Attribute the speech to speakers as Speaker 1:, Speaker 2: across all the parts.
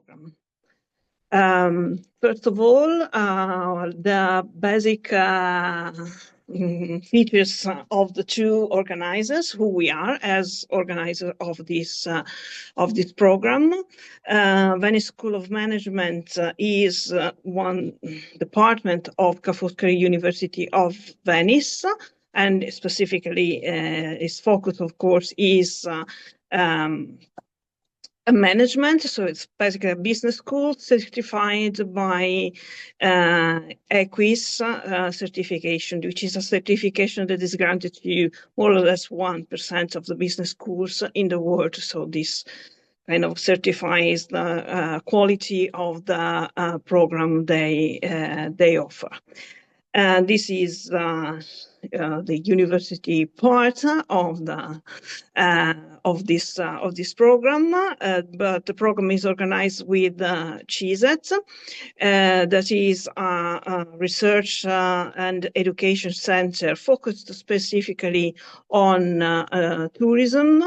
Speaker 1: program. First of all, the basic features of the two organizers, who we are as organizer of this program. Venice School of Management is one department of Ca' Foscari University of Venice, and specifically its focus, of course, is a management. So it's basically a business school certified by EQUIS certification, which is a certification that is granted to more or less 1% of the business schools in the world. So this kind of certifies the quality of the program they offer. This is the university part of this program, but the program is organized with Ciset, that is a research and education center focused specifically on tourism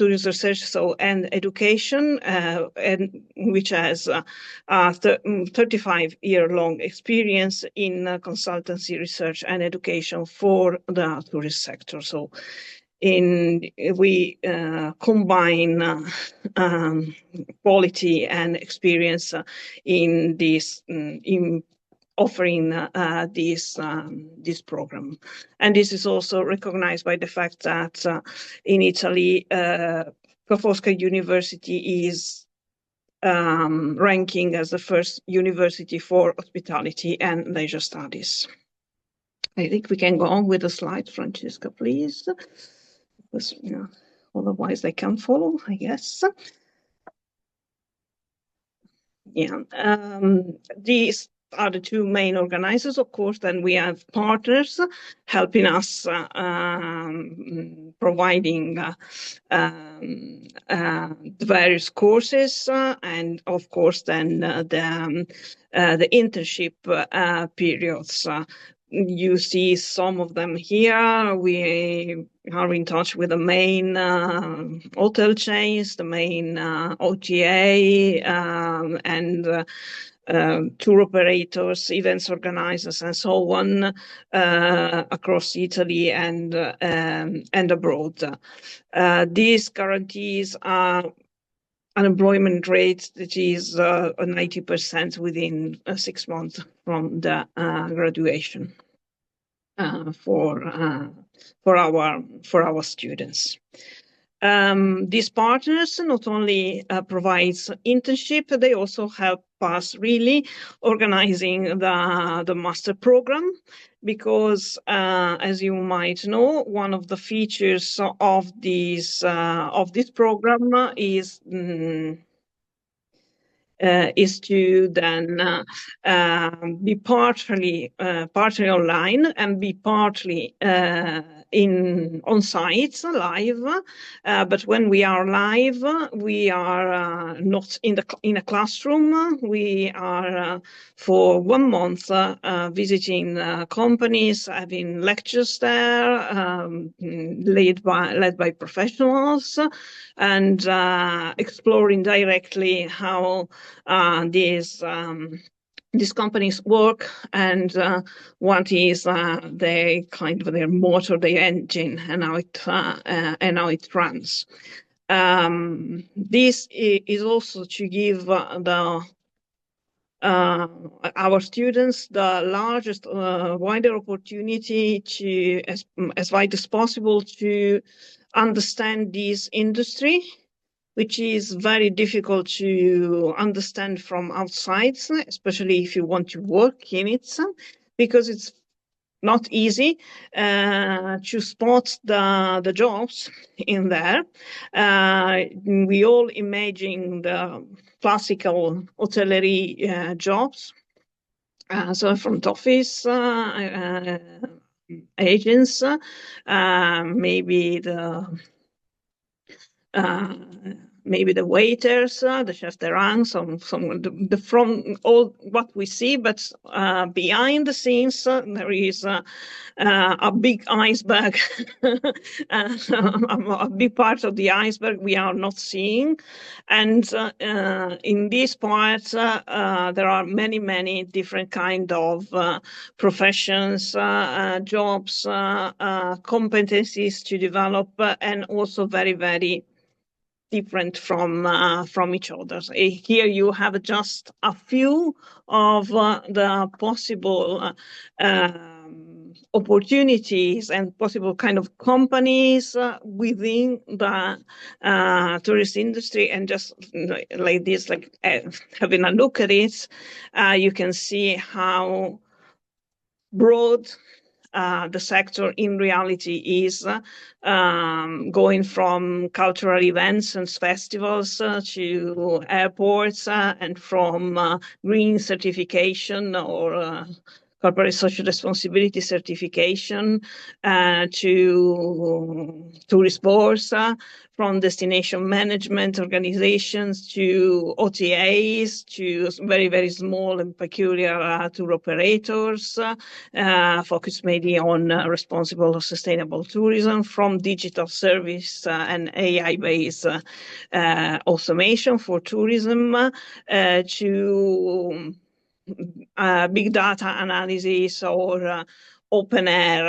Speaker 1: research, and education, and which has a 35-year-long experience in consultancy, research, and education for the tourist sector. So we combine quality and experience in this in offering this program. And this is also recognized by the fact that in Italy, Ca' Foscari University is ranking as the first university for hospitality and leisure studies. I think we can go on with the slide, Francesca, please. Because, otherwise they can't follow, I guess. Yeah, these are the two main organizers, of course. Then we have partners helping us, providing the various courses, and of course then the internship periods. You see some of them here. We are in touch with the main hotel chains, the main OTA, and tour operators, events organizers, and so on, across Italy and abroad. These guarantees are unemployment rate that is 90% within 6 months from the graduation for our students. These partners not only provides internship, they also help us really organizing the master program, because as you might know, one of the features of this program is to then be partly online and be partly on site live. But when we are live, we are not in a classroom. We are for 1 month visiting companies, having lectures there, led by professionals, and exploring directly how these companies work, and what is their motor, their engine, and how it runs. This is also to give our students the largest, wider opportunity to, as wide as possible, to understand this industry, which is very difficult to understand from outside, especially if you want to work in it, because it's not easy to spot the jobs in there. We all imagine the classical hotelery jobs, so front office agents, maybe maybe the waiters, the chefs de rang, some the from all what we see, but behind the scenes there is a big iceberg, a big part of the iceberg we are not seeing, and in this part there are many different kind of professions, jobs, competencies to develop, and also very different from each other. So here you have just a few of the possible opportunities and possible kind of companies within the tourist industry, and just like this, like having a look at it, you can see how broad the sector in reality is, going from cultural events and festivals to airports, and from green certification or corporate social responsibility certification to tourist boards, from destination management organizations to OTAs to very small and peculiar tour operators, focused mainly on responsible or sustainable tourism, from digital service and AI-based automation for tourism to big data analysis or open air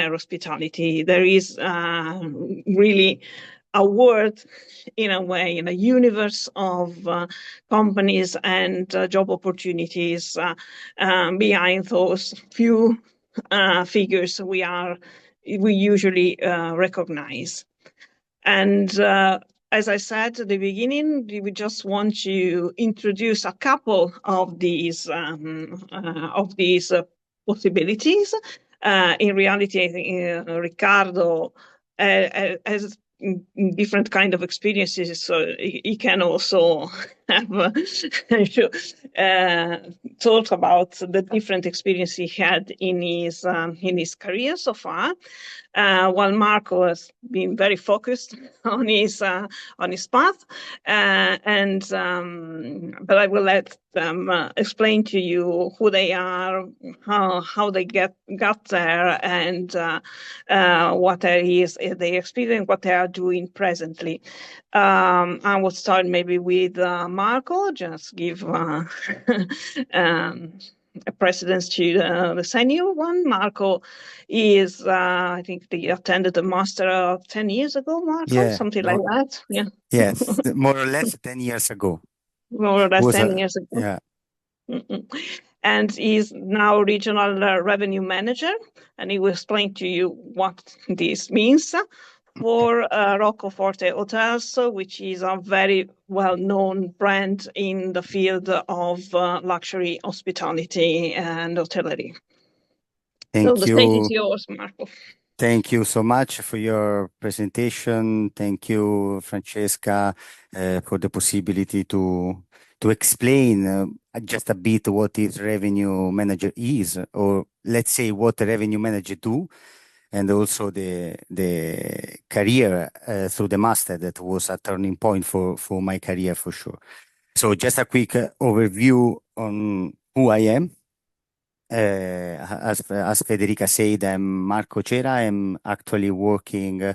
Speaker 1: hospitality. There is really a world, in a way, in a universe of companies and job opportunities behind those few figures we usually recognize. And as I said at the beginning, we just want to introduce a couple of these possibilities. In reality, I think Riccardo has different kind of experiences, so he can also have talk about the different experience he had in his career so far. While Marco has been very focused on his path, but I will let them explain to you who they are, how they got there, and what is their experience, what they are doing presently. I will start maybe with Marco. Just give a precedence to the senior one. Marco is, I think they attended the master 10 years ago, Marco, something like that. Yeah.
Speaker 2: Yes, more or less 10 years ago.
Speaker 1: More or less 10 years ago.
Speaker 2: Yeah.
Speaker 1: And he's now regional revenue manager, and he will explain to you what this means for Rocco Forte Hotels, which is a very well-known brand in the field of luxury hospitality and hotellery. So the stage is yours, Marco.
Speaker 2: Thank you so much for your presentation. Thank you, Francesca, for the possibility to explain just a bit what is revenue manager is, or let's say what a revenue manager do, and also the career through the master that was a turning point for my career for sure. So just a quick overview on who I am. As Federica said, I'm Marco Cera. I'm actually working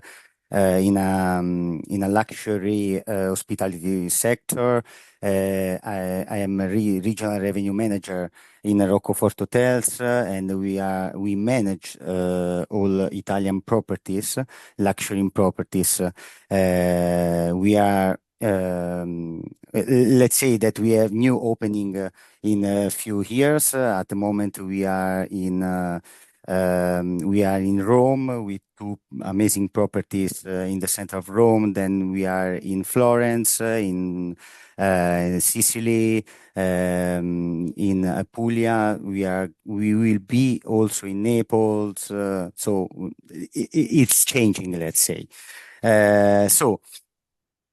Speaker 2: in a luxury hospitality sector. I am a regional revenue manager in Rocco Forte Hotels, and we manage all Italian properties, luxury properties. We are let's say that we have new opening in a few years. At the moment, we are in Rome with two amazing properties in the center of Rome. Then we are in Florence, in Sicily, in Apulia. We will be also in Naples. So it's changing, let's say.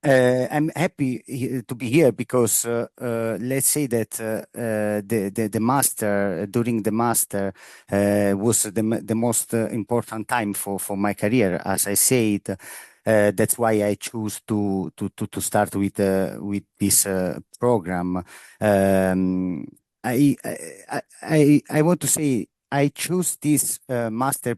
Speaker 2: I'm happy to be here because let's say that the master, during the master, was the most important time for my career. As I said, That's why I choose to start with this program. Um, I want to say I choose this master uh,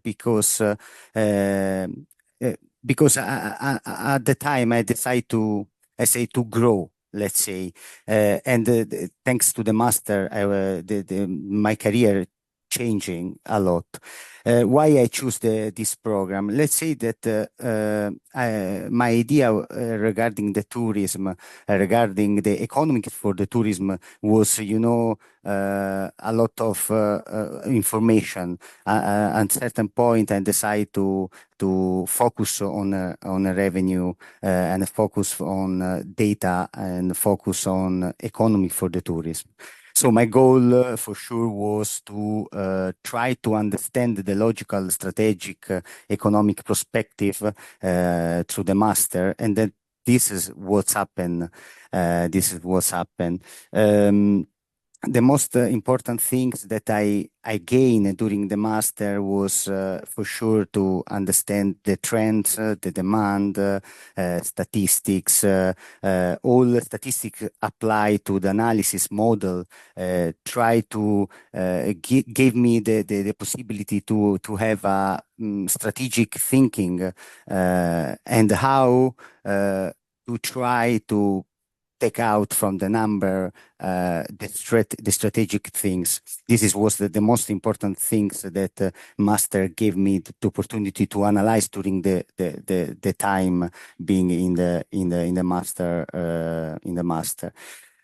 Speaker 2: because at the time I decide to I say to grow, let's say, and thanks to the master, my career changing a lot. Why I choose this program? Let's say that my idea regarding the tourism, regarding the economics for the tourism was, a lot of information. At certain point, I decided to focus on a revenue and focus on data and focus on economy for the tourism. So my goal for sure was to try to understand the logical, strategic, economic perspective through the master, and then this is what's happened. This is what's happened. The most important things that I gained during the master was for sure to understand the trends, the demand, statistics, all the statistics apply to the analysis model, try to give me the possibility to have a strategic thinking and how to try to take out from the number the strategic things. Was the most important things that master gave me the opportunity to analyze during the time being in the master in the master.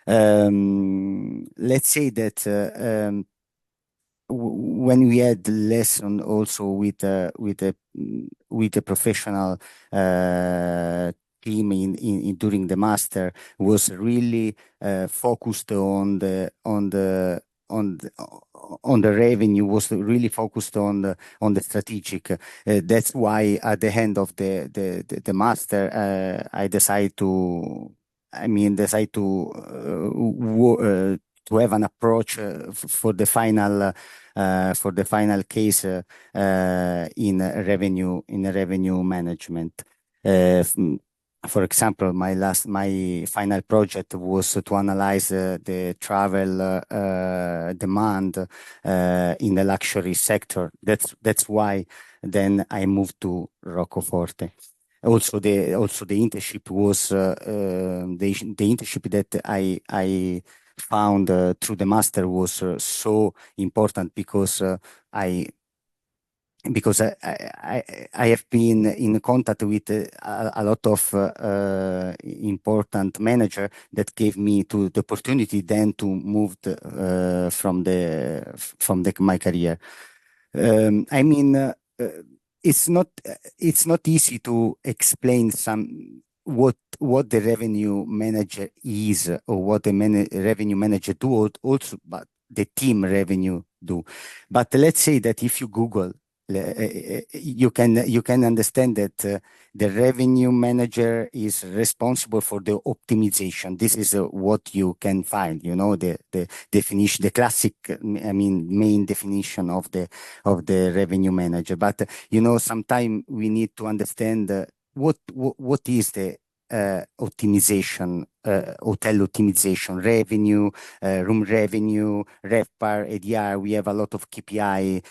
Speaker 2: Let's say that when we had lesson also with a professional team during the master was really focused on the revenue, was really focused on the strategic. That's why at the end of the master, I decided to have an approach for the final case in revenue management. For example, my final project was to analyze the travel demand in the luxury sector. That's why then I moved to Rocco Forte. Also, the internship was the internship that I found through the master was so important because I have been in contact with a lot of important manager that gave me the opportunity then to move from my career. It's not easy to explain what the revenue manager is or what the revenue manager do also, but the team revenue do. But let's say that if you Google, you can understand that the revenue manager is responsible for the optimization. This is what you can find, the definition, the classic, main definition of the revenue manager. But sometimes we need to understand what is the optimization, hotel optimization, revenue, room revenue, RevPAR, ADR. We have a lot of KPI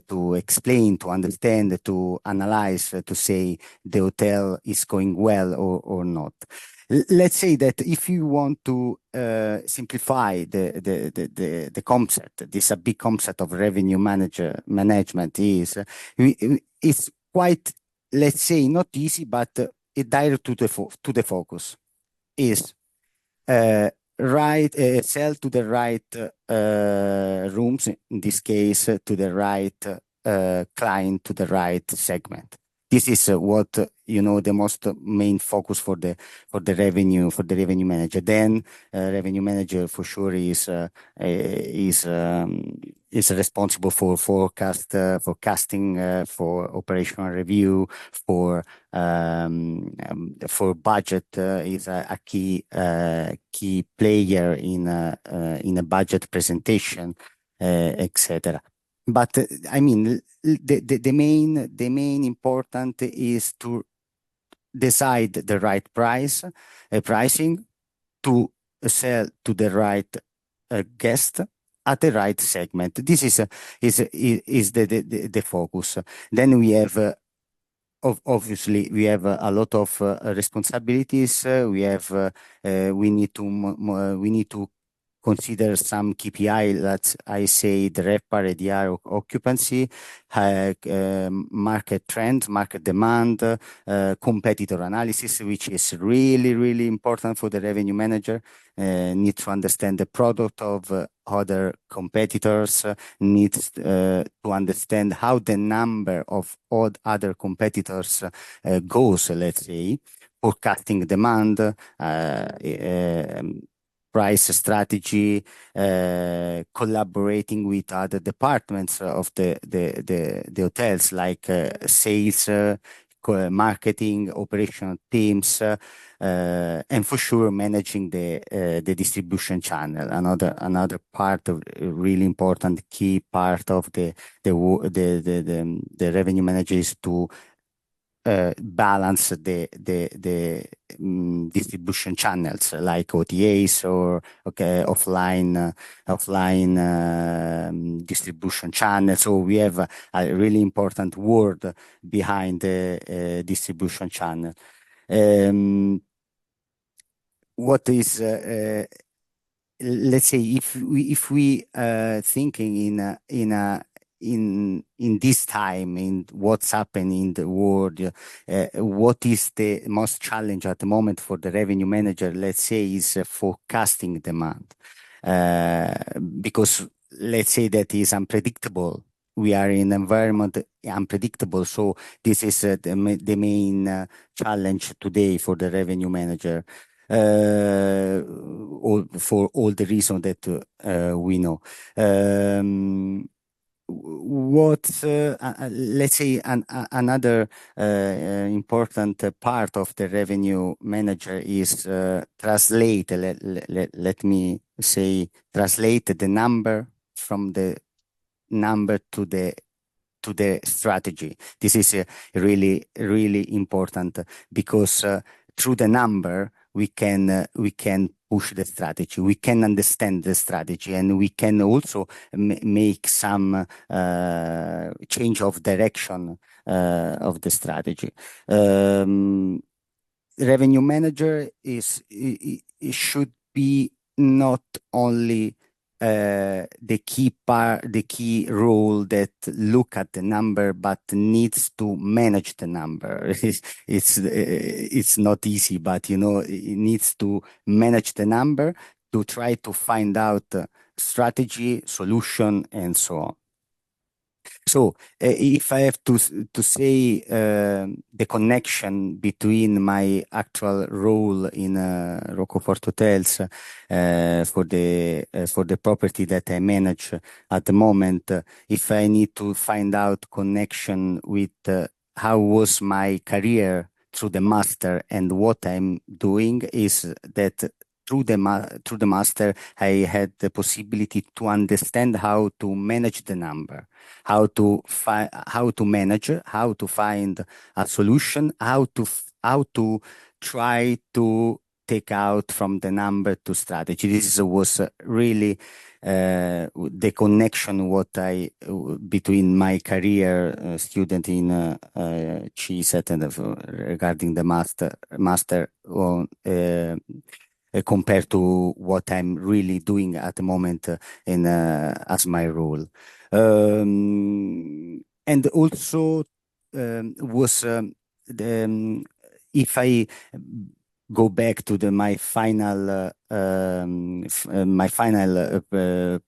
Speaker 2: to explain, to understand, to analyze, to say the hotel is going well or not. Let's say that if you want to simplify the concept, this a big concept of revenue management it's quite, let's say, not easy, but it direct to the focus is sell to the right rooms, in this case to the right client, to the right segment. This is what the most main focus for the revenue manager. Then revenue manager for sure is responsible for forecasting, for operational review, for budget. Is a key player in a budget presentation, etc. But the main important is to decide the right pricing to sell to the right guest at the right segment. This is the focus. Then we have obviously we have a lot of responsibilities. We need to consider some KPI that I say the RevPAR, ADR, occupancy, market trends, market demand, competitor analysis, which is really, really important for the revenue manager. Need to understand the product of other competitors, needs to understand how the number of other competitors goes, let's say, forecasting demand, price strategy, collaborating with other departments of the hotels like sales, marketing, operational teams, and for sure managing the distribution channel. Another part of really important key part of the revenue manager is to balance the distribution channels like OTAs or offline distribution channels. So we have a really important word behind the distribution channel. What is let's say if we thinking in this time, in what's happening in the world, what is the most challenge at the moment for the revenue manager, let's say, is forecasting demand. Because let's say that is unpredictable. We are in an environment unpredictable. So this is the main challenge today for the revenue manager. For all the reasons that we know. Let's say another important part of the revenue manager is translate. Let me say translate the number from the number to the strategy. This is really important because through the number we can push the strategy, we can understand the strategy, and we can also make some change of direction of the strategy. Revenue manager it should be not only the key role that look at the number, but needs to manage the number. It's not easy, but it needs to manage the number to try to find out strategy, solution, and so on. So if I have to say the connection between my actual role in Rocco Forte Hotels for the property that I manage at the moment, if I need to find out connection with how was my career through the master and what I'm doing, is that through the master, I had the possibility to understand how to manage the number, how to manage, how to find a solution, how to try to take out from the number to strategy. This was really the connection between my career student in Ciset and regarding the master compared to what I'm really doing at the moment as my role. And also was if I go back to my final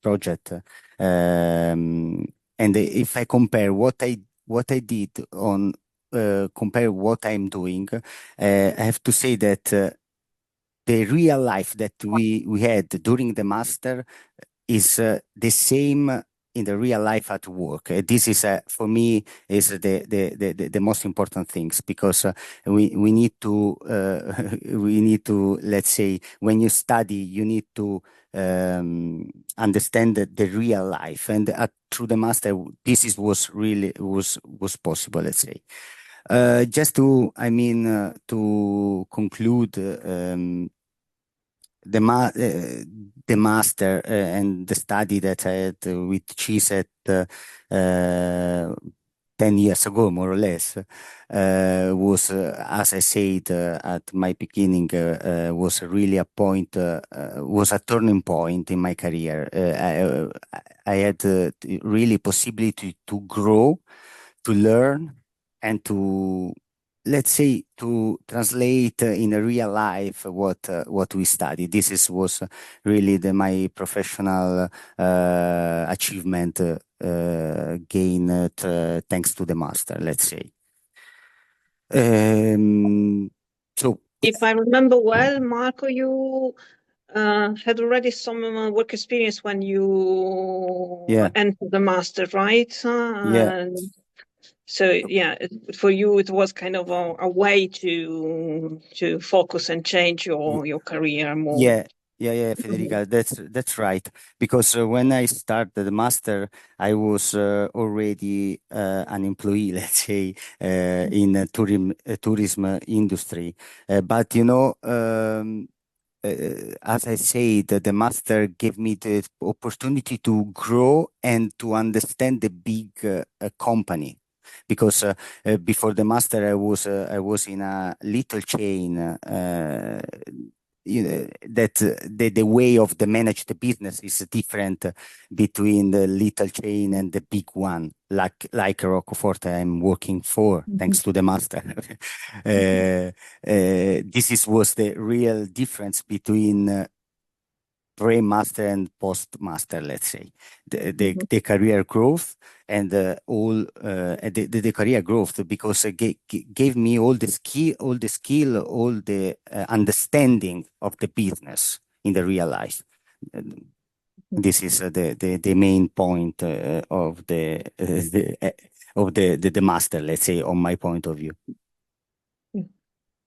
Speaker 2: project, and if I compare what I did on compare what I'm doing, I have to say that the real life that we had during the master is the same in the real life at work. This is for me is the most important things, because we need to let's say, when you study you need to understand the real life, and through the master this was possible, let's say. Just to, to conclude, the master and the study that I had with Ciset 10 years ago, more or less, was, as I said at my beginning, was really a point, was a turning point in my career. I had really possibility to grow, to learn, and to, let's say, to translate in a real life what we study. Was really my professional achievement gain thanks to the master, let's say. So
Speaker 1: if I remember well, Marco, you had already some work experience when you entered the master, right? So yeah, for you it was kind of a way to focus and change your career more.
Speaker 2: Federica, that's right. Because when I started the master, I was already an employee, let's say, in tourism industry. But as I said, the master gave me the opportunity to grow and to understand the big company. Because before the master, I was in a little chain. That the way of the manage the business is different between the little chain and the big one, like Rocco Forte I'm working for, thanks to the master. Was the real difference between pre-master and post-master, let's say. The career growth and all the career growth, because it gave me all the skill, all the understanding of the business in the real life. This is the main point of the master, let's say, on my point of view.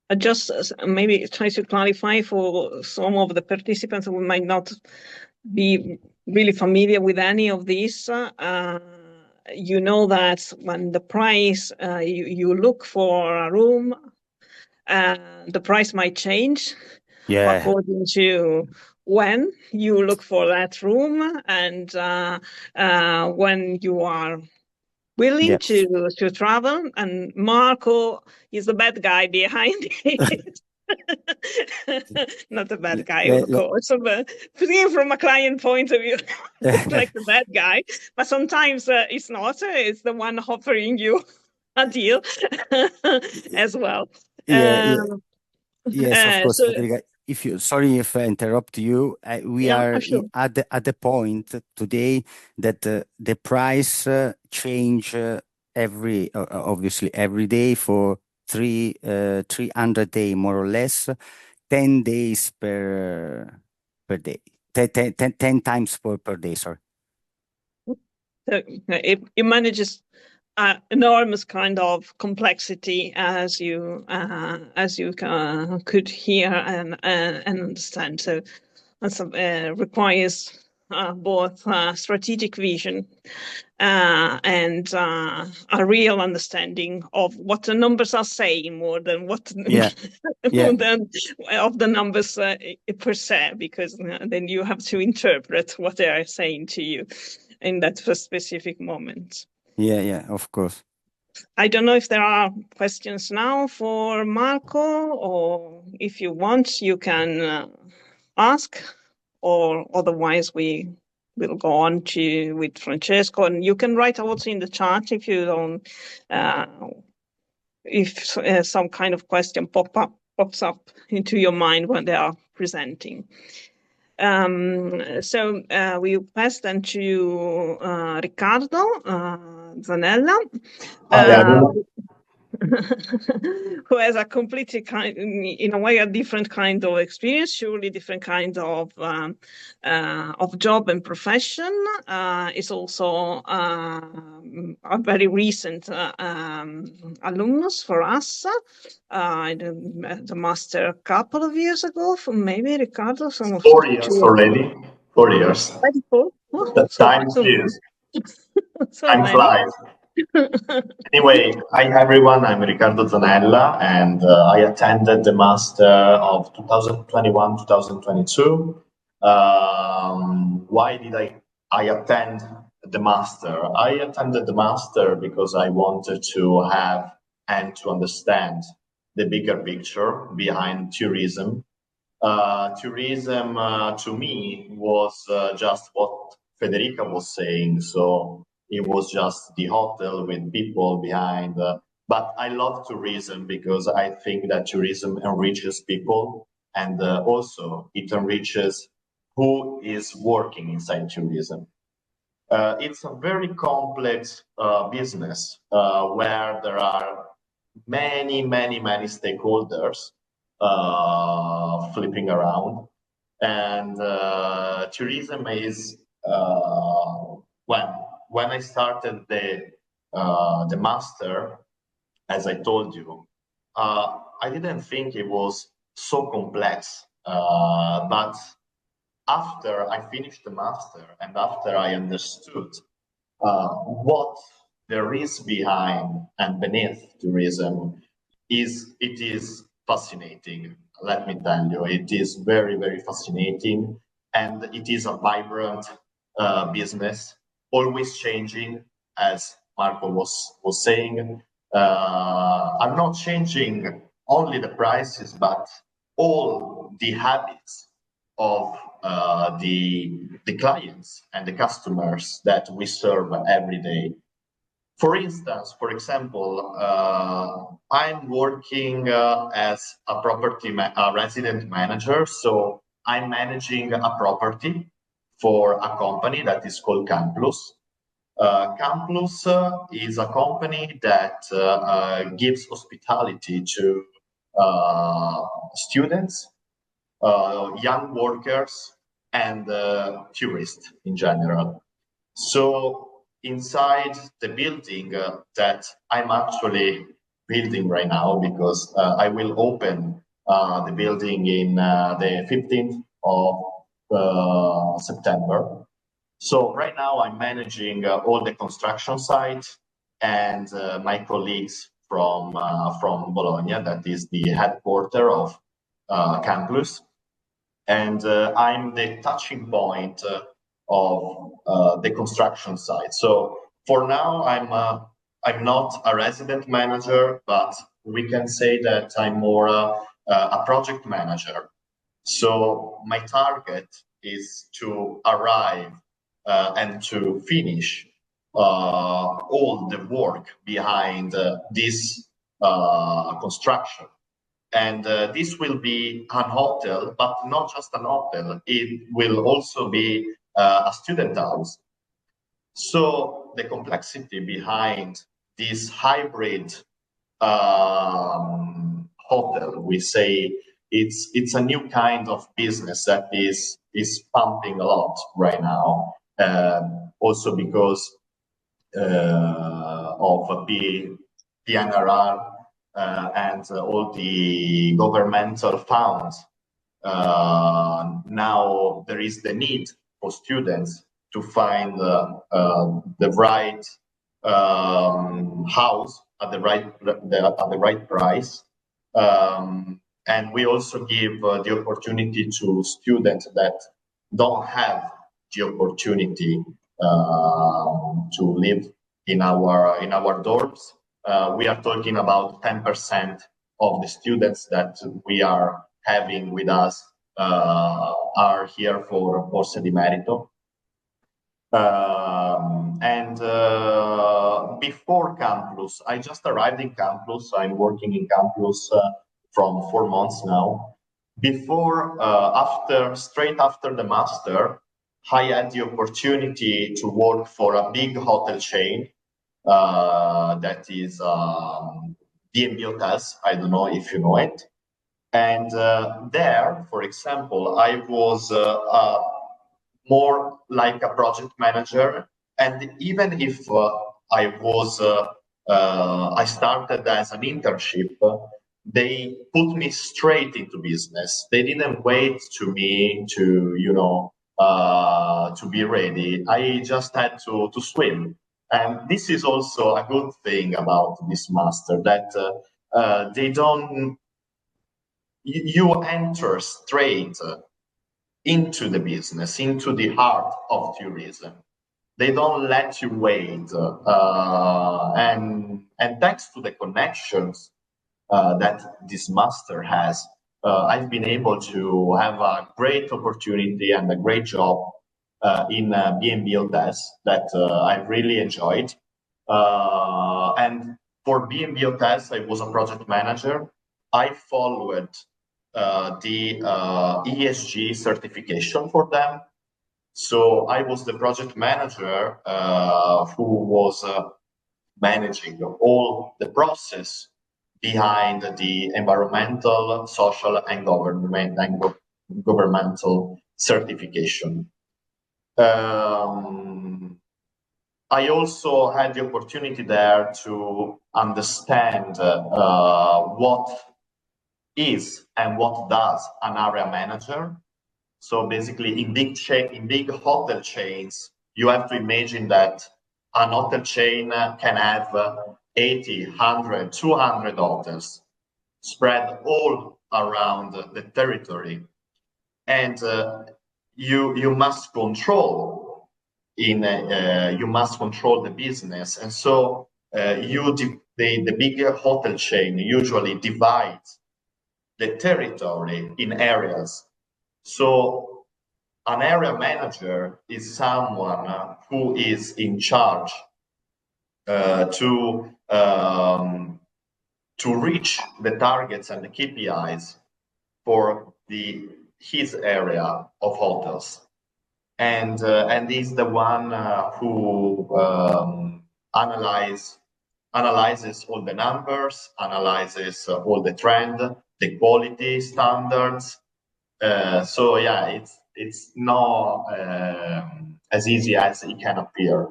Speaker 1: I just maybe try to clarify for some of the participants who might not be really familiar with any of this. You know that when the price, you look for a room, the price might change according to when you look for that room and when you are willing to travel. And Marco is the bad guy behind it. Not the bad guy, of course, but seeing from a client point of view, like the bad guy. But sometimes it's not. It's the one offering you a deal as well.
Speaker 2: Yes, of course, Federica. Sorry if I interrupt you. We are
Speaker 1: sure.
Speaker 2: at the point today that the price change obviously every day for 300 days more or less, 10 days per day, 10 times per day. Sorry.
Speaker 1: So it manages enormous kind of complexity, as you could hear and understand. So that requires both strategic vision and a real understanding of what the numbers are saying, more than what of the numbers per se, because then you have to interpret what they are saying to you in that specific moment.
Speaker 2: Yeah, of course.
Speaker 1: I don't know if there are questions now for Marco, or if you want, you can ask, or otherwise we will go on with Francesco, and you can write also in the chat if you don't, if some kind of question pops up into your mind when they are presenting. So we pass then to Riccardo Zanella, who has a completely in a way, a different kind of experience, surely different kind of job and profession. Is also a very recent alumnus for us. The master a couple of years ago, from maybe Riccardo,
Speaker 3: 4 years already. 4 years.
Speaker 1: Oh,
Speaker 3: The time flies.
Speaker 1: so
Speaker 3: Time
Speaker 1: many.
Speaker 3: flies. Anyway, hi everyone, I'm Riccardo Zanella, and I attended the master of 2021-2022. Why did I attend the master? I attended the master because I wanted to have and to understand the bigger picture behind tourism. Tourism to me was just what Federica was saying. So it was just the hotel with people behind. But I love tourism because I think that tourism enriches people, and also it enriches who is working inside tourism. It's a very complex business where there are many stakeholders flipping around. And tourism is when I started the master, as I told you, I didn't think it was so complex. But after I finished the master and after I understood what there is behind and beneath tourism, it is fascinating. Let me tell you, it is very fascinating, and it is a vibrant business, always changing, as Marco was saying. I'm not changing only the prices, but all the habits of the clients and the customers that we serve every day. For instance, for example, I'm working as a resident manager. So I'm managing a property for a company that is called Camplus. Camplus is a company that gives hospitality to students, young workers, and tourists in general. So inside the building that I'm actually building right now, because I will open the building in the 15th of September. So right now I'm managing all the construction sites, and my colleagues from Bologna, that is the headquarter of Camplus, and I'm the touching point of the construction site. So for now, I'm not a resident manager, but we can say that I'm more a project manager. So my target is to arrive and to finish all the work behind this construction. And this will be an hotel, but not just an hotel. It will also be a student house. So the complexity behind this hybrid hotel, we say it's a new kind of business that is pumping a lot right now. Also because of the PNRR and all the governmental funds. Now there is the need for students to find the right house at the right price. And we also give the opportunity to students that don't have the opportunity to live in our dorms. We are talking about 10% of the students that we are having with us are here for Borsa di Merito. And before Camplus, I just arrived in Camplus. I'm working in Camplus from 4 months now. Before, straight after the master, I had the opportunity to work for a big hotel chain that is B&B Hotels. I don't know if you know it. And there, for example, I was more like a project manager. And even if I started as an internship, they put me straight into business. They didn't wait to me to be ready. I just had to swim. And this is also a good thing about this master, that they don't, you enter straight into the business, into the heart of tourism. They don't let you wait. And thanks to the connections that this master has, I've been able to have a great opportunity and a great job in B&B hotels that I've really enjoyed. And for B&B hotels, I was a project manager. I followed the ESG certification for them. So I was the project manager who was managing all the process behind the environmental, social, and governmental certification. I also had the opportunity there to understand what is and what does an area manager. So basically, in big hotel chains, you have to imagine that an hotel chain can have 80, 100, 200 hotels spread all around the territory, and you must control you must control the business, and so the bigger hotel chain usually divides the territory in areas. So an area manager is someone who is in charge to reach the targets and the KPIs for his area of hotels, and is the one who analyzes all the numbers, analyzes all the trend, the quality standards. So yeah, it's not as easy as it can appear.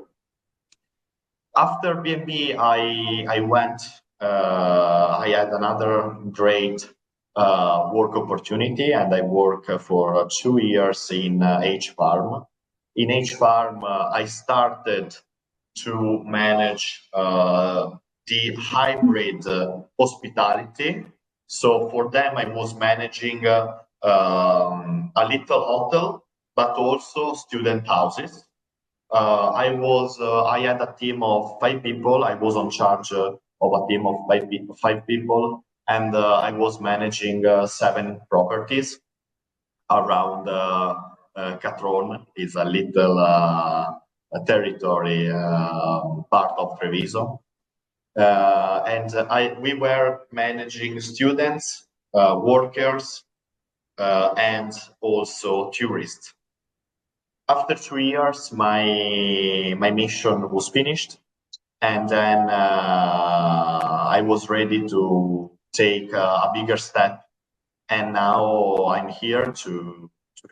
Speaker 3: After B&B, I went. I had another great work opportunity, and I worked for 2 years in H-Farm. In H-Farm, I started to manage the hybrid hospitality. So for them, I was managing a little hotel, but also student houses. I had a team of 5 people. I was on charge of a team of 5 people, and I was managing 7 properties around Catron. Is a little territory part of Treviso. And we were managing students, workers, and also tourists. After 2 years, my mission was finished, and then I was ready to take a bigger step. And now I'm here to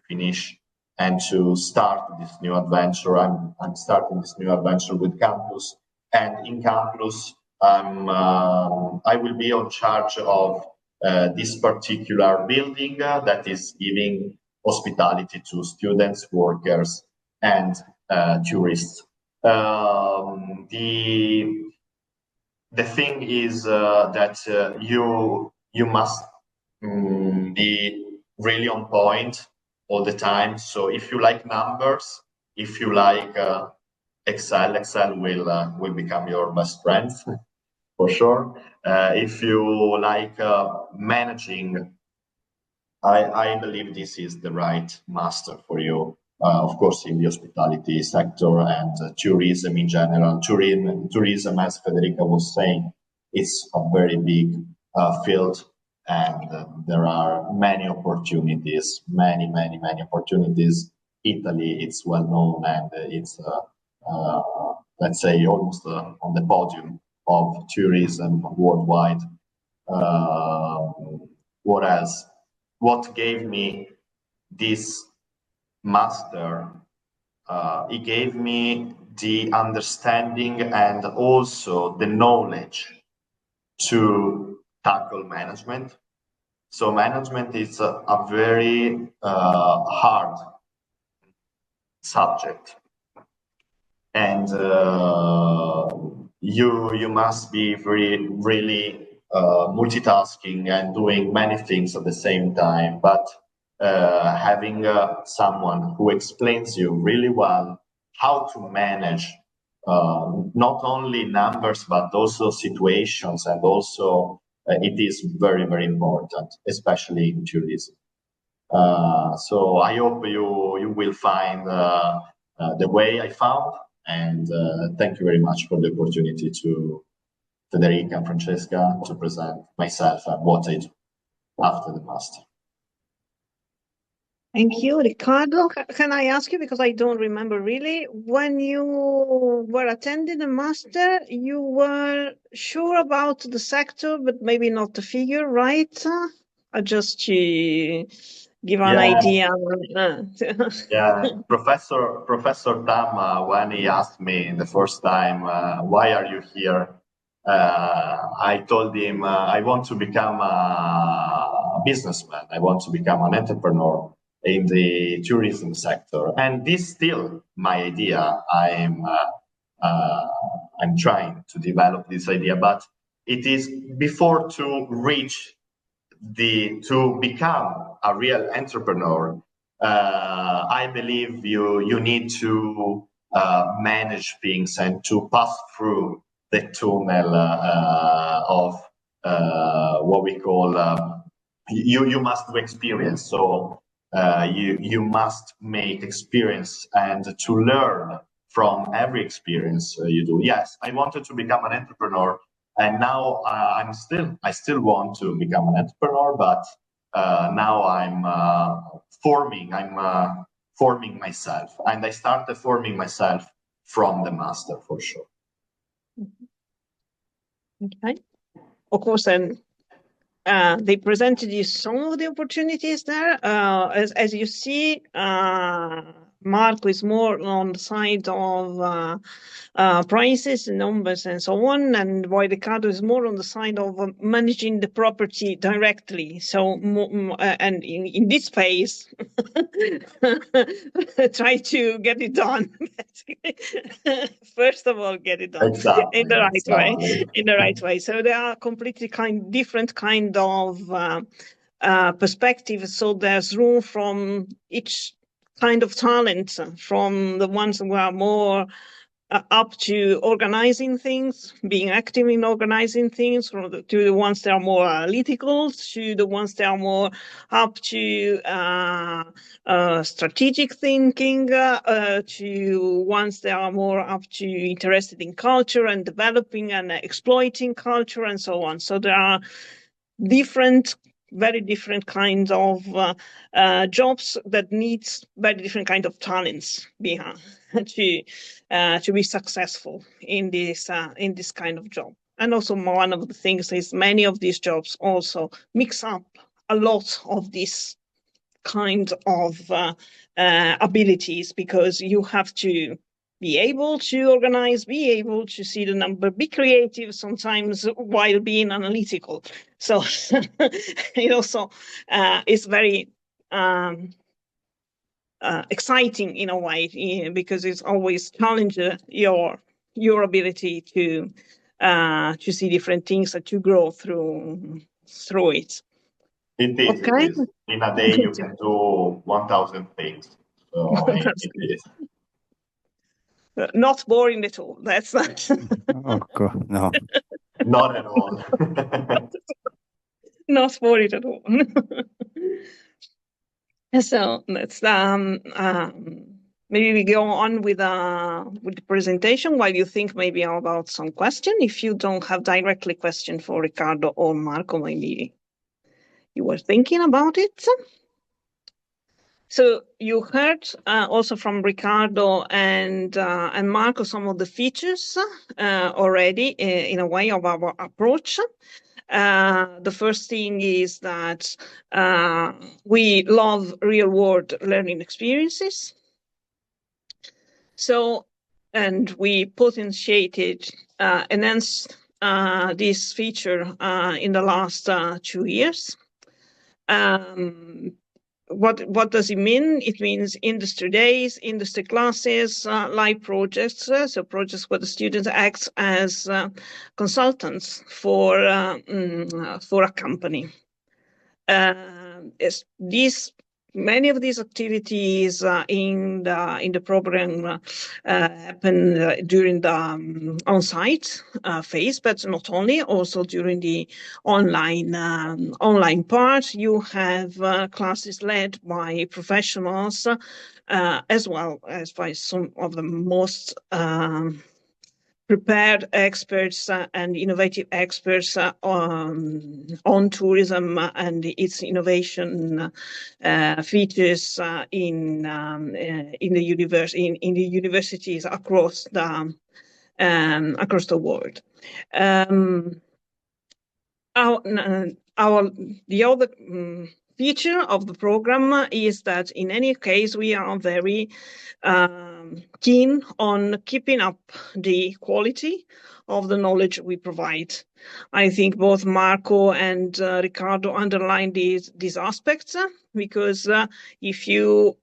Speaker 3: finish and to start this new adventure. I'm starting this new adventure with Camplus, and in Camplus, I will be on charge of this particular building that is giving hospitality to students, workers, and tourists. The thing is that you must be really on point all the time. So if you like numbers, if you like Excel will become your best friend for sure. If you like managing, I believe this is the right master for you. Of course, in the hospitality sector and tourism in general. Tourism, as Federica was saying, it's a very big field, and there are many opportunities, many opportunities. Italy, it's well known, and it's let's say almost on the podium of tourism worldwide. What else? What gave me this master? It gave me the understanding and also the knowledge to tackle management. So management is a very hard subject. and you must be really multitasking and doing many things at the same time. But having someone who explains you really well how to manage not only numbers but also situations, and also it is very important, especially in tourism. So I hope you will find the way I found, and thank you very much for the opportunity to Federica and Francesca to present myself and what I do after the master.
Speaker 1: Thank you, Riccardo. Can I ask you, because I don't remember really, when you were attending the master, you were sure about the sector, but maybe not the figure, right? Just to give an idea.
Speaker 3: Yeah, Professor Tam, when he asked me the first time, why are you here? I told him I want to become a businessman. I want to become an entrepreneur in the tourism sector, and this is still my idea. I'm trying to develop this idea, but it is before to reach to become a real entrepreneur. I believe you need to manage things and to pass through the tunnel of what we call you must do experience. So you must make experience and to learn from every experience you do. Yes, I wanted to become an entrepreneur, and now I still want to become an entrepreneur, but now I'm forming myself, and I started forming myself from the master for sure.
Speaker 1: Okay. Of course, then they presented you some of the opportunities there. As you see, Marco is more on the side of prices, numbers, and so on, and while Riccardo is more on the side of managing the property directly. So, and in this phase, try to get it done. First of all, get it done
Speaker 3: Exactly,
Speaker 1: in the right way.
Speaker 3: exactly.
Speaker 1: In the right way. So there are completely different kind of perspectives. So there's room from each kind of talent, from the ones who are more up to organizing things, being active in organizing things, to the ones that are more analytical, to the ones that are more up to strategic thinking, to ones that are more up to interested in culture and developing and exploiting culture and so on. So there are very different kinds of jobs that needs very different kind of talents behind to be successful in this kind of job. And also one of the things is many of these jobs also mix up a lot of this kind of abilities, because you have to be able to organize, be able to see the number, be creative sometimes while being analytical. So it also is very exciting in a way, because it's always challenge your ability to see different things and to grow through it.
Speaker 3: It is.
Speaker 1: Okay.
Speaker 3: It is. In a day, you can do 1,000 things. So it is.
Speaker 1: Not boring at all. That's not.
Speaker 2: Rocco, no.
Speaker 3: Not at all.
Speaker 1: Not boring at all. So let's maybe we go on with the presentation while you think maybe about some question. If you don't have directly question for Riccardo or Marco, maybe you were thinking about it. So you heard also from Riccardo and Marco some of the features already in a way of our approach. The first thing is that we love real-world learning experiences. So, and we potentiated, enhanced this feature in the last 2 years. what does it mean? It means industry days, industry classes, live projects, so projects where the students act as consultants for a company. Many of these activities in the program happen during the on-site phase, but not only, also during the online part. You have classes led by professionals, as well as by some of the most prepared experts and innovative experts on tourism and its innovation features in the universities across the world. The other feature of the program is that in any case we are very keen on keeping up the quality of the knowledge we provide. I think both Marco and Riccardo underlined these aspects, because if you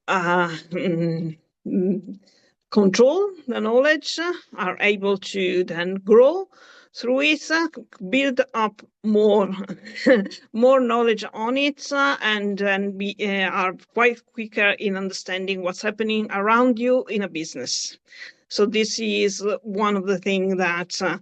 Speaker 1: control the knowledge, are able to then grow through it, build up more more knowledge on it, and then are quite quicker in understanding what's happening around you in a business. So this is one of the things that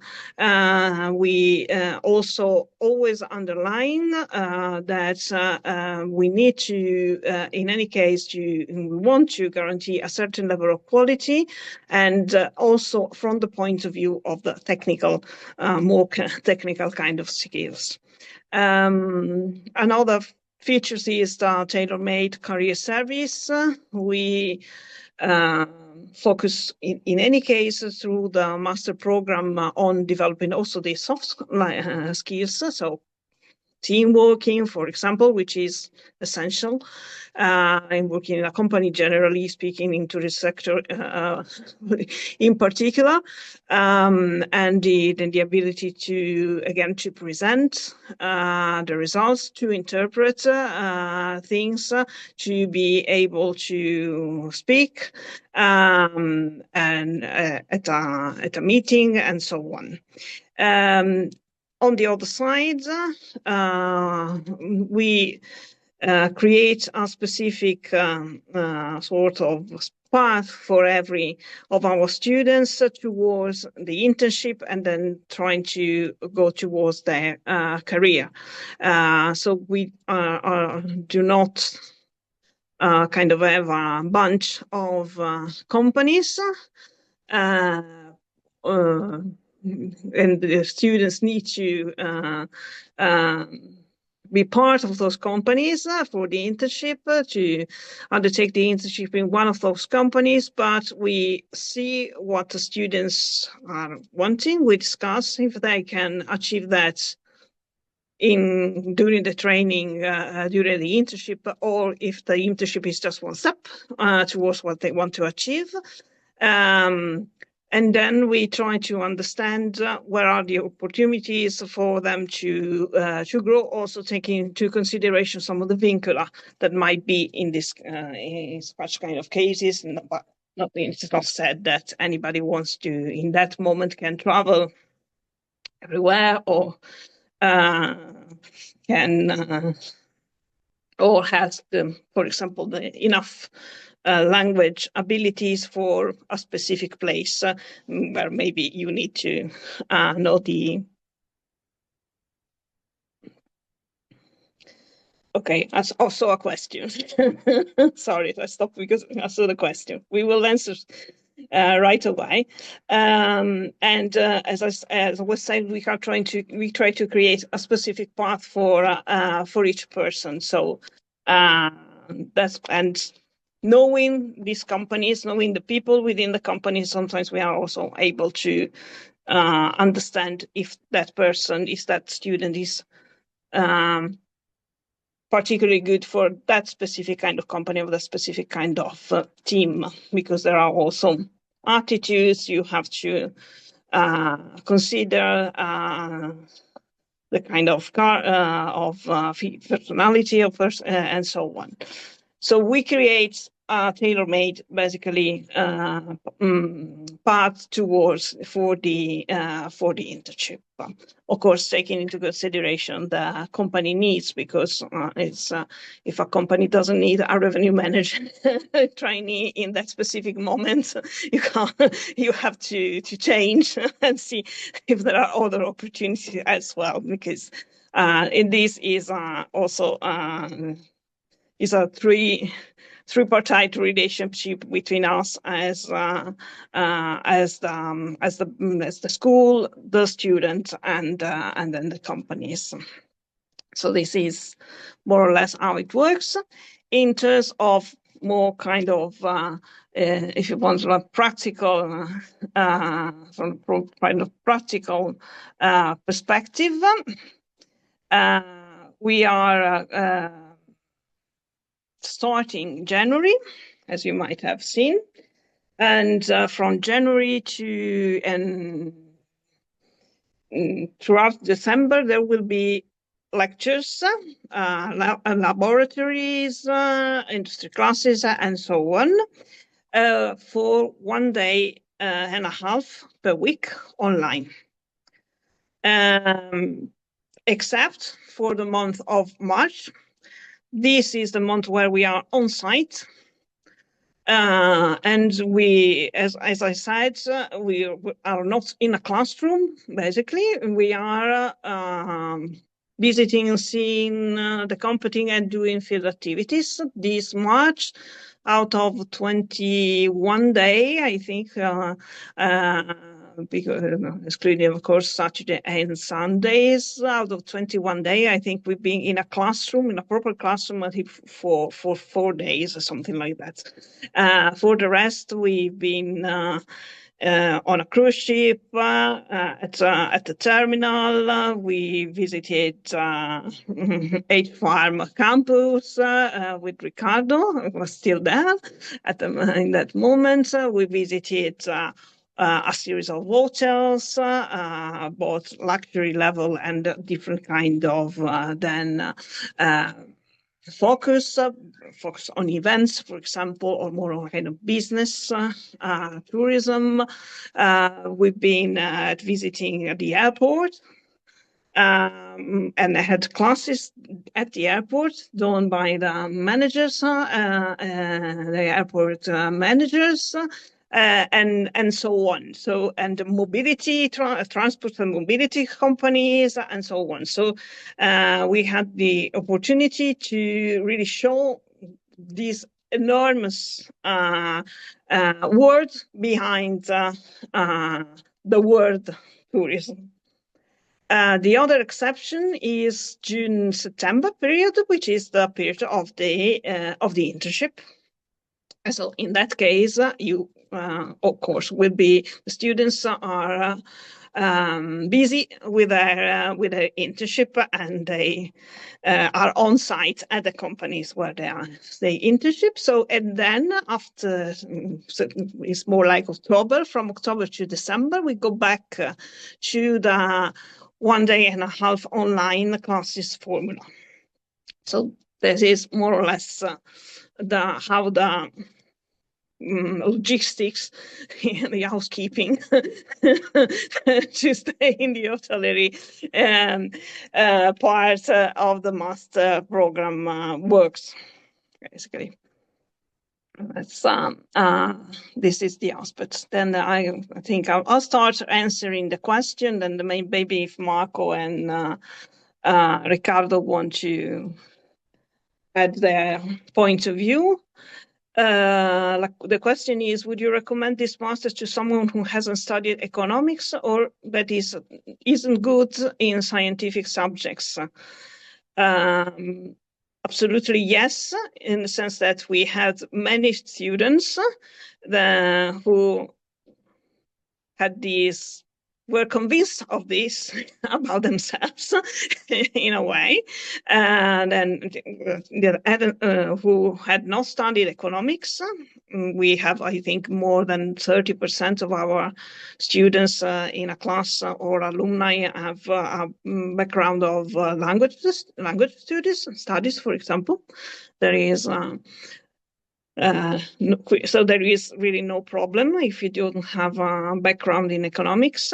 Speaker 1: we also always underline, that we need to, in any case, we want to guarantee a certain level of quality, and also from the point of view of the technical, more technical kind of skills. Another features is the tailor-made career service. We focus in any case through the master program on developing also the soft skills, so team working, for example, which is essential. I'm working in a company, generally speaking, in tourist sector in particular, and the ability to, again, to present the results, to interpret things, to be able to speak and at a meeting and so on. On the other side, we create a specific sort of path for every of our students towards the internship, and then trying to go towards their career. So we do not kind of have a bunch of companies, and the students need to be part of those companies for the internship, to undertake the internship in one of those companies. But we see what the students are wanting. We discuss if they can achieve that during the training, during the internship, or if the internship is just one step towards what they want to achieve. And then we try to understand where are the opportunities for them to grow, also taking into consideration some of the vincula that might be in this in such kind of cases. But it's not said that anybody wants to, in that moment, can travel everywhere, or can or has for example, enough language abilities for a specific place, where maybe you need to know the. Okay, that's also a question. Sorry, I stopped because I saw the question. We will answer right away. And as I was saying, we try to create a specific path for each person. So and knowing these companies, knowing the people within the companies, sometimes we are also able to understand if that student is particularly good for that specific kind of company or the specific kind of team, because there are also attitudes you have to consider, the kind of personality of person, and so on. So we create tailor-made, basically, path towards for the internship. Of course, taking into consideration the company needs, because it's if a company doesn't need a revenue manager trainee in that specific moment, you have to change and see if there are other opportunities as well, because this is also is a tripartite relationship between us as the school, the student, and then the companies. So this is more or less how it works. In terms of more kind of, if you want, a practical, from kind of practical perspective, we are starting January, as you might have seen, and from January to throughout December there will be lectures, laboratories, industry classes, and so on, for 1 day and a half per week online, except for the month of March. This is the month where we are on site. And we, as I said, we are not in a classroom, basically. We are visiting, seeing the company and doing field activities. This March, out of 21 days, I think, because excluding, of course, Saturday and Sundays, out of 21 days, I think we've been in a classroom, in a proper classroom, I think for 4 days or something like that. For the rest, we've been on a cruise ship, at the terminal. We visited H-Farm campus with Riccardo. I was still there in that moment. We visited a series of hotels, both luxury level and different kind of focus on events, for example, or more on kind of business tourism. We've been visiting the airport, and I had classes at the airport done by the managers, the airport managers. And so on. So, and the mobility, transport and mobility companies, and so on. So we had the opportunity to really show this enormous word behind the word tourism. The other exception is June-September period, which is the period of the internship. So in that case, you, of course, will be, the students are busy with their internship, and they are on site at the companies where they internship. So, and then after, so it's more like October, from October to December, we go back to the 1 day and a half online classes formula. So this is more or less how the logistics, the housekeeping to stay in the hotellerie part of the master program works, basically. That's this is the aspect. Then I think I'll start answering the question, and maybe if Marco and Riccardo want to add their point of view. The question is, would you recommend this master's to someone who hasn't studied economics or that isn't good in scientific subjects? Absolutely yes, in the sense that we had many students who had these were convinced of this about themselves in a way, and then who had not studied economics. We have, I think, more than 30% of our students in a class or alumni have a background of language studies, for example. There is so there is really no problem if you don't have a background in economics.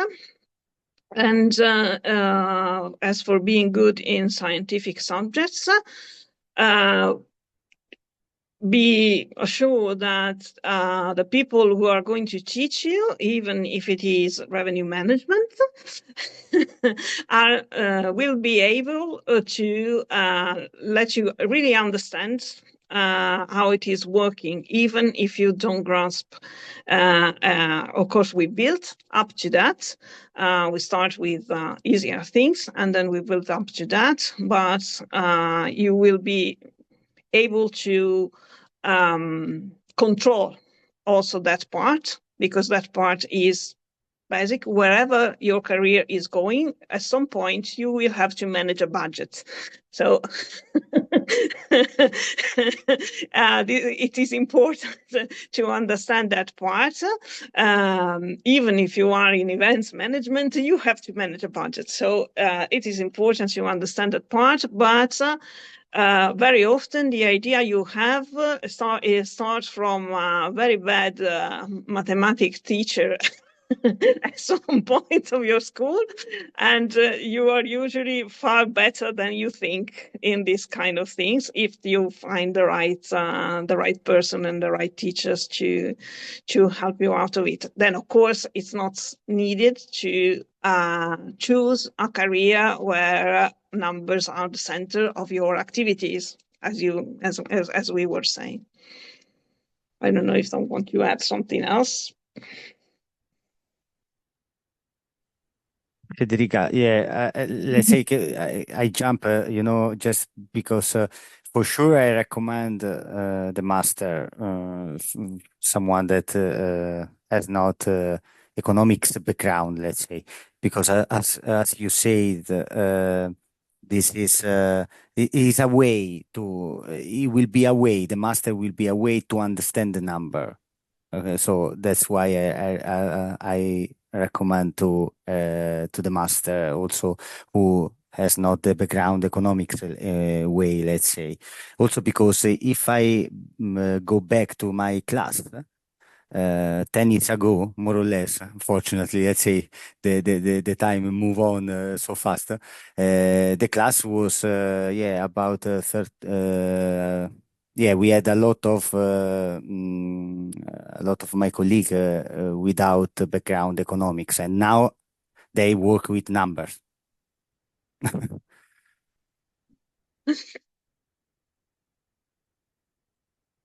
Speaker 1: And as for being good in scientific subjects, be assured that the people who are going to teach you, even if it is revenue management, will be able to let you really understand how it is working, even if you don't grasp. Of course, we build up to that. We start with easier things, and then we build up to that. But you will be able to control also that part, because that part is basic. Wherever your career is going, at some point you will have to manage a budget. So it is important to understand that part. Even if you are in events management, you have to manage a budget. So it is important to understand that part, but very often the idea you have starts from a very bad mathematics teacher at some point of your school, and you are usually far better than you think in these kind of things if you find the right person and the right teachers to help you out of it. Then of course it's not needed to choose a career where numbers are the center of your activities, as we were saying. I don't know if someone want to add something else.
Speaker 2: Federica, yeah, let's say I jump, just because for sure I recommend the master, someone that has not economics background, let's say, because as you said, this is it is a way to, it will be a way, the master will be a way to understand the number. Okay, so that's why I recommend to the master also who has not the background economics way, let's say. Also because if I go back to my class 10 years ago, more or less, unfortunately, let's say the time move on so fast. The class was about we had a lot of my colleagues without background economics, and now they work with numbers.
Speaker 1: Okay,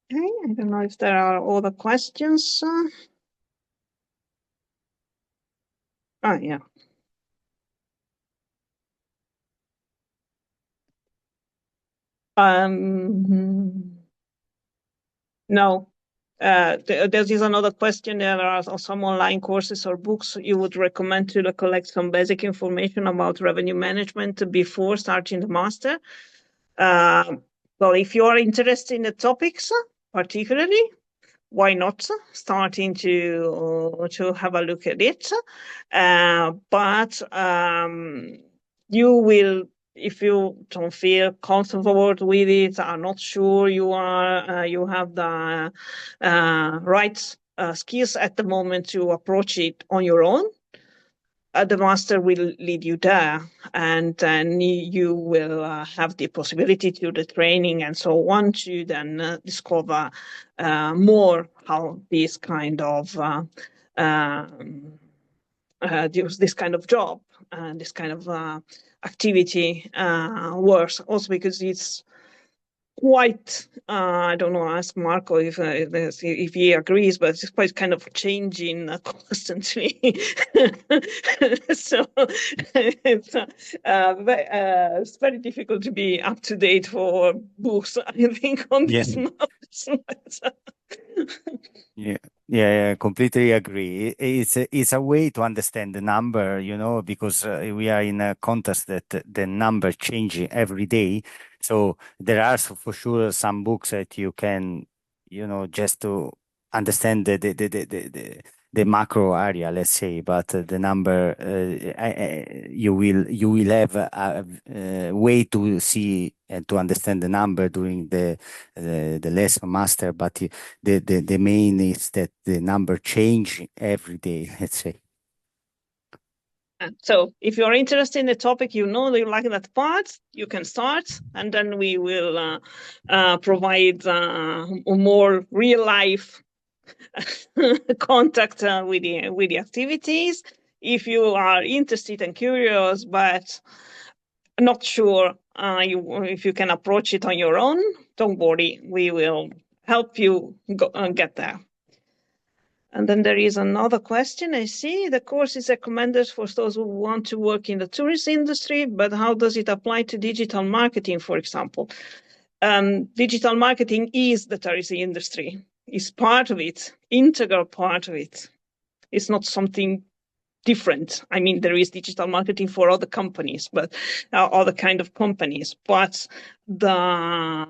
Speaker 1: I don't know if there are other questions. Yeah. No. There is another question. There are some online courses or books you would recommend to collect some basic information about revenue management before starting the master. Well, if you are interested in the topics, particularly, why not starting to have a look at it? But you will, if you don't feel comfortable with it, are not sure you have the right skills at the moment to approach it on your own, the master will lead you there, and then you will have the possibility to the training and so on to then discover more how this kind of this kind of job and this kind of activity works. Also because it's quite, I don't know, ask Marco if he agrees, but it's quite kind of changing constantly. So it's very difficult to be up to date for books, I think, on this matter.
Speaker 2: Yeah. Yeah, completely agree. It's a way to understand the number, because we are in a context that the number changing every day. So there are for sure some books that you can, just to understand the macro area, let's say, but the number, you will have a way to see and to understand the number during the lesson master, but the main is that the number change every day, let's say.
Speaker 1: So if you're interested in the topic, you like that part, you can start, and then we will provide more real life contact with the activities. If you are interested and curious, but not sure if you can approach it on your own, don't worry, we will help you get there. And then there is another question. I see the course is recommended for those who want to work in the tourist industry, but how does it apply to digital marketing, for example? Digital marketing is the tourism industry. It's part of it, integral part of it. It's not something different. I mean, there is digital marketing for other companies, but other kind of companies. But the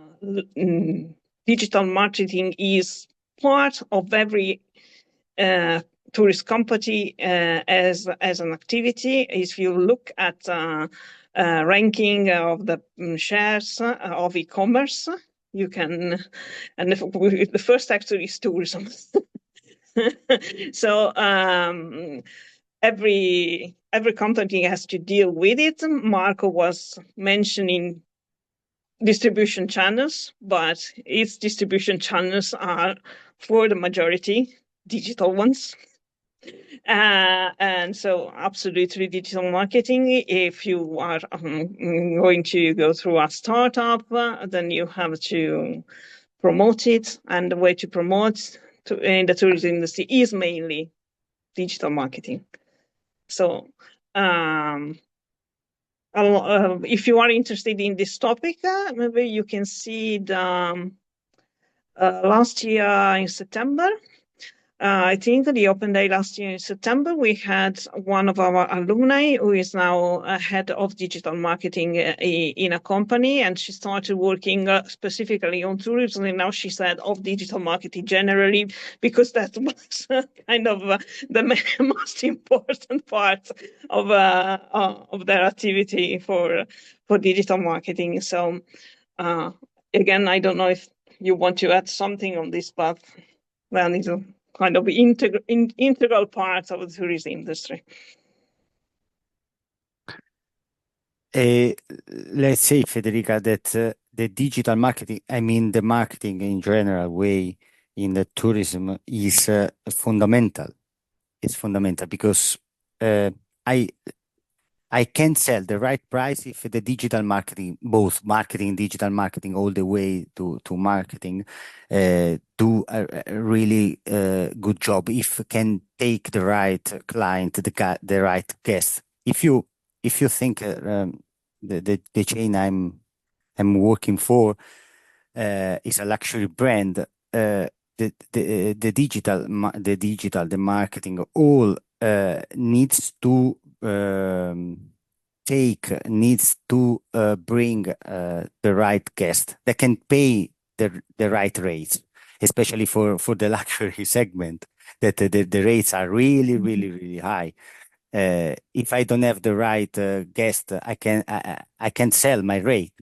Speaker 1: digital marketing is part of every tourist company as an activity. If you look at ranking of the shares of e-commerce, you can, and the first actually is tourism. So every company has to deal with it. Marco was mentioning distribution channels, but its distribution channels are, for the majority, digital ones. And so absolutely digital marketing. If you are going to go through a startup, then you have to promote it. And the way to promote in the tourism industry is mainly digital marketing. So if you are interested in this topic, maybe you can see the last year in September. I think the open day last year in September, we had one of our alumni who is now head of digital marketing in a company, and she started working specifically on tourism, and now she's head of digital marketing generally, because that was kind of the most important part of their activity for digital marketing. So again, I don't know if you want to add something on this, but well, it's a kind of integral part of the tourism industry.
Speaker 2: Let's say, Federica, that the digital marketing, I mean the marketing in general way in the tourism is fundamental. It's fundamental because I can sell the right price if the digital marketing, both marketing and digital marketing, all the way to marketing, do a really good job. If can take the right client, the right guest. If you think the chain I'm working for is a luxury brand, the marketing all needs to bring the right guest that can pay the right rates, especially for the luxury segment, that the rates are really, really, really high. If I don't have the right guest, I can sell my rate.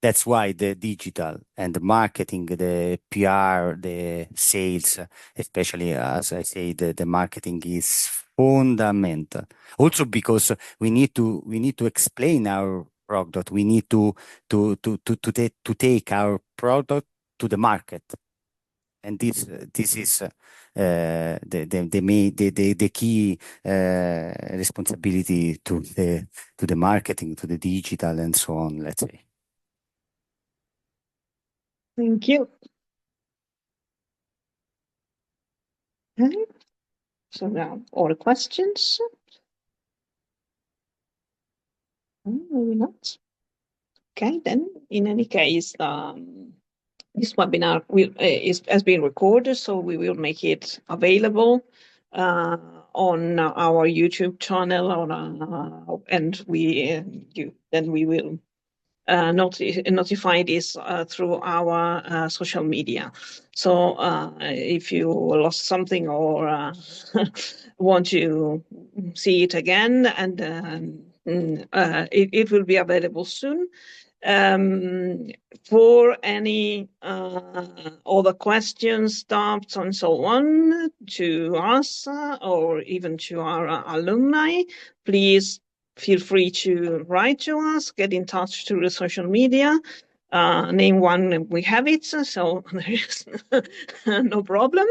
Speaker 2: That's why the digital and the marketing, the PR, the sales, especially as I say, the marketing is fundamental. Also because we need to explain our product. We need to take our product to the market, and this is the key responsibility to the marketing, to the digital, and so on. Let's say.
Speaker 1: Thank you. Okay. So now all questions. Maybe not. Okay, then in any case, this webinar has been recorded, so we will make it available on our YouTube channel, and we will notify this through our social media. So if you lost something or want to see it again, and it will be available soon. For any other questions, doubts, and so on to us or even to our alumni, please feel free to write to us, get in touch through the social media. Name one, we have it, so there is no problem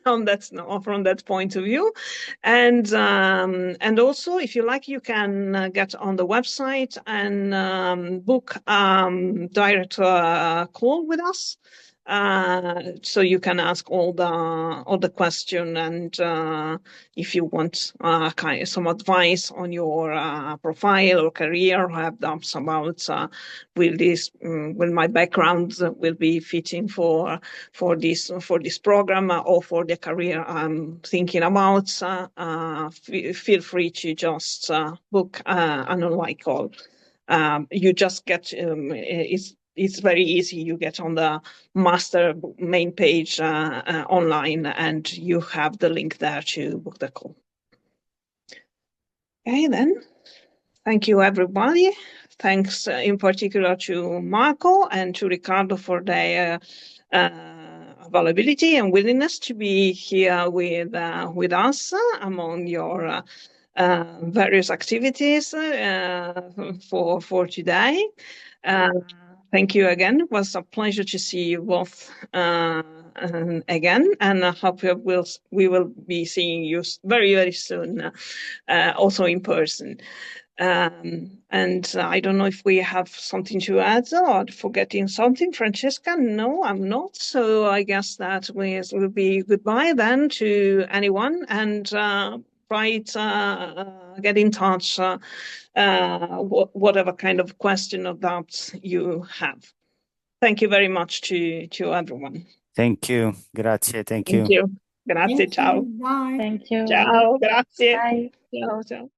Speaker 1: from that point of view. And also, if you like, you can get on the website and book direct call with us. So you can ask all the question, and if you want some advice on your profile or career, or have doubts about will my background will be fitting for this program or for the career I'm thinking about, feel free to just book an online call. You just get it's very easy. You get on the master main page online, and you have the link there to book the call. Okay, then. Thank you, everybody. Thanks in particular to Marco and to Riccardo for their availability and willingness to be here with us among your various activities for today. Thank you again. It was a pleasure to see you both again, and I hope we will be seeing you very, very soon, also in person. And I don't know if we have something to add or forgetting something. Francesca? No, I'm not. So I guess that will be goodbye then to anyone, and get in touch, whatever kind of question or doubts you have. Thank you very much to everyone.
Speaker 2: Thank you. Grazie. Thank you.
Speaker 1: Thank you. Grazie.
Speaker 4: Thank
Speaker 1: Ciao.
Speaker 4: you. Bye.
Speaker 5: Thank you.
Speaker 1: Ciao. Grazie.
Speaker 5: Bye.
Speaker 1: Ciao. Ciao.